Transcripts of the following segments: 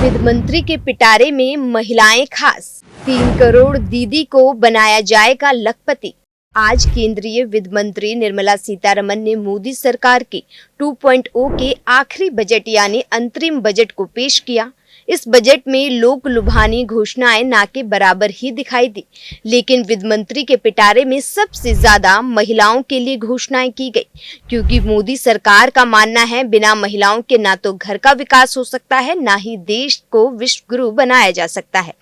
वित्त मंत्री के पिटारे में महिलाएं खास। 3 करोड़ दीदी को बनाया जाएगा लखपति। आज केंद्रीय वित्त मंत्री निर्मला सीतारमन ने मोदी सरकार के 2.0 के आखिरी बजट यानी अंतरिम बजट को पेश किया। इस बजट में लोक लुभानी घोषणाएं ना के बराबर ही दिखाई दी, लेकिन वित्त मंत्री के पिटारे में सबसे ज्यादा महिलाओं के लिए घोषणाएं की गई, क्योंकि मोदी सरकार का मानना है बिना महिलाओं के ना तो घर का विकास हो सकता है, ना ही देश को विश्व गुरु बनाया जा सकता है।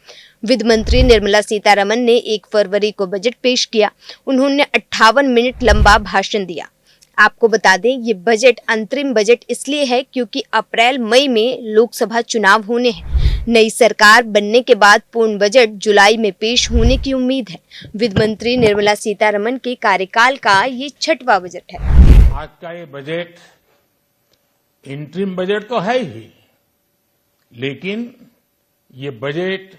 वित्त मंत्री निर्मला सीतारमन ने 1 फरवरी को बजट पेश किया। उन्होंने 58 मिनट लंबा भाषण दिया। आपको बता दें, ये बजट अंतरिम बजट इसलिए है क्योंकि अप्रैल मई में लोकसभा चुनाव होने हैं। नई सरकार बनने के बाद पूर्ण बजट जुलाई में पेश होने की उम्मीद है। वित्त मंत्री निर्मला सीतारमन के कार्यकाल का ये 6वां बजट है। आज का ये बजट इंटरिम बजट तो है ही, लेकिन ये बजट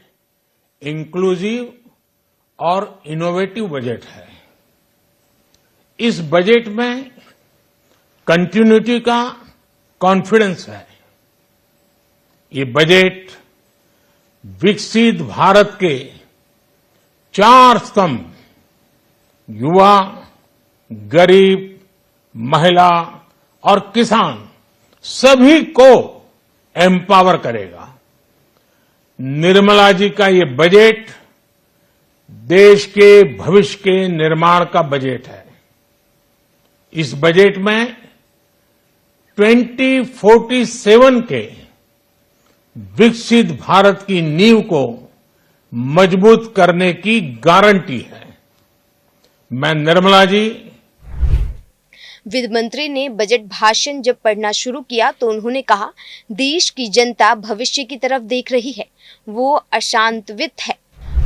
इंक्लूसिव और इनोवेटिव बजट है। इस बजट में कंटिन्यूटी का कॉन्फिडेंस है। ये बजट विकसित भारत के 4 स्तंभ युवा, गरीब, महिला और किसान सभी को एम्पावर करेगा। निर्मला जी का ये बजट देश के भविष्य के निर्माण का बजट है। इस बजट में 2047 के विकसित भारत की नींव को मजबूत करने की गारंटी है। मैं निर्मला जी। वित्त मंत्री ने बजट भाषण जब पढ़ना शुरू किया तो उन्होंने कहा, देश की जनता भविष्य की तरफ देख रही है, वो अशांतवित है।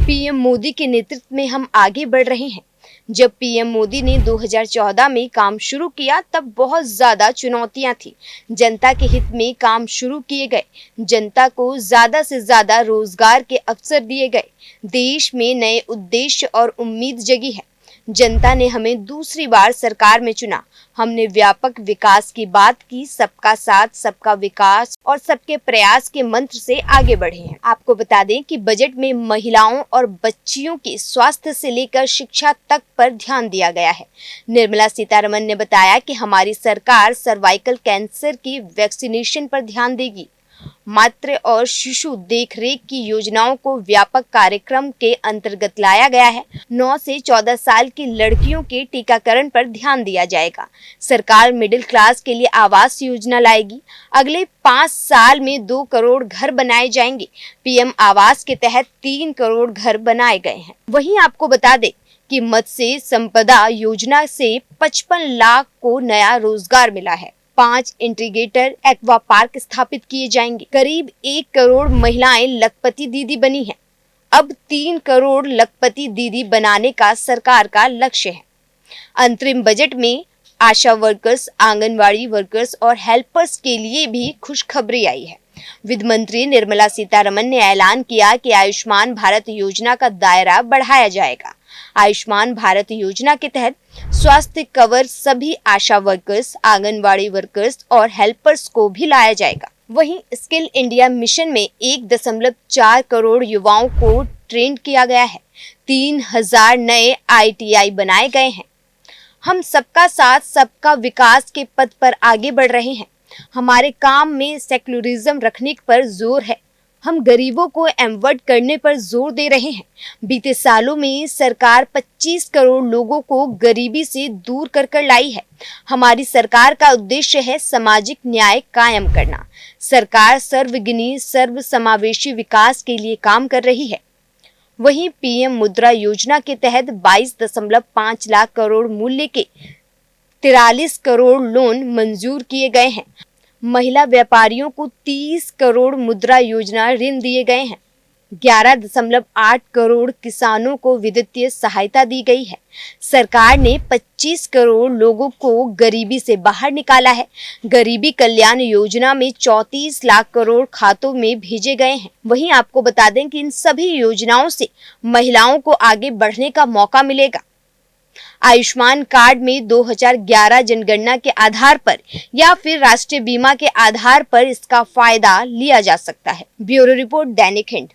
पीएम मोदी के नेतृत्व में हम आगे बढ़ रहे हैं। जब पीएम मोदी ने 2014 में काम शुरू किया तब बहुत ज्यादा चुनौतियां थी। जनता के हित में काम शुरू किए गए, जनता को ज्यादा से ज्यादा रोजगार के अवसर दिए गए, देश में नए उद्देश्य और उम्मीद जगी है। जनता ने हमें दूसरी बार सरकार में चुना। हमने व्यापक विकास की बात की, सबका साथ, सबका विकास और सबके प्रयास के मंत्र से आगे बढ़े हैं। आपको बता दें कि बजट में महिलाओं और बच्चियों के स्वास्थ्य से लेकर शिक्षा तक पर ध्यान दिया गया है। निर्मला सीतारमन ने बताया कि हमारी सरकार सर्वाइकल कैंसर की वैक्सीनेशन पर ध्यान देगी। मातृ और शिशु देखरेख की योजनाओं को व्यापक कार्यक्रम के अंतर्गत लाया गया है। 9 से 14 साल की लड़कियों के टीकाकरण पर ध्यान दिया जाएगा। सरकार मिडिल क्लास के लिए आवास योजना लाएगी। अगले 5 साल में 2 करोड़ घर बनाए जाएंगे। पीएम आवास के तहत 3 करोड़ घर बनाए गए हैं। वहीं आपको बता दें कि मत्स्य संपदा योजना से 55 लाख को नया रोजगार मिला है। 5 इंटीग्रेटेड एक्वा पार्क स्थापित किए जाएंगे। करीब 1 करोड़ महिलाएं लखपति दीदी बनी हैं। अब 3 करोड़ लखपति दीदी बनाने का सरकार का लक्ष्य है। अंतरिम बजट में आशा वर्कर्स, आंगनवाड़ी वर्कर्स और हेल्पर्स के लिए भी खुशखबरी आई है। वित्त मंत्री निर्मला सीतारमन ने ऐलान किया कि आयुष्मान भारत योजना का दायरा बढ़ाया जाएगा। आयुष्मान भारत योजना के तहत स्वास्थ्य कवर सभी आशा वर्कर्स, आंगनवाड़ी वर्कर्स और हेल्पर्स को भी लाया जाएगा। वहीं स्किल इंडिया मिशन में 1.4 करोड़ युवाओं को ट्रेन किया गया है। 3000 नए ITI बनाए गए हैं। हम सबका साथ, सबका विकास के पथ पर आगे बढ़ रहे हैं। हमारे काम में सेक्युलरिज्म रखने पर जोर है। हम गरीबों को एम्वर्ड करने पर जोर दे रहे हैं। बीते सालों में सरकार 25 करोड़ लोगों को गरीबी से दूर कर लाई है। हमारी सरकार का उद्देश्य है सामाजिक न्याय कायम करना। सरकार सर्वगिनी सर्वसमावेशी विकास के लिए काम कर रही है। वहीं पीएम मुद्रा योजना के तहत 22.5 लाख करोड़ मूल्य के 43 करोड़ लोन मंजूर किए गए हैं। महिला व्यापारियों को 30 करोड़ मुद्रा योजना ऋण दिए गए हैं। 11.8 करोड़ किसानों को वित्तीय सहायता दी गई है। सरकार ने 25 करोड़ लोगों को गरीबी से बाहर निकाला है। गरीबी कल्याण योजना में 34 लाख करोड़ खातों में भेजे गए हैं। वहीं आपको बता दें कि इन सभी योजनाओं से महिलाओं को आगे बढ़ने का मौका मिलेगा। आयुष्मान कार्ड में 2011 जनगणना के आधार पर या फिर राष्ट्रीय बीमा के आधार पर इसका फायदा लिया जा सकता है। ब्यूरो रिपोर्ट, दैनिक हिंद।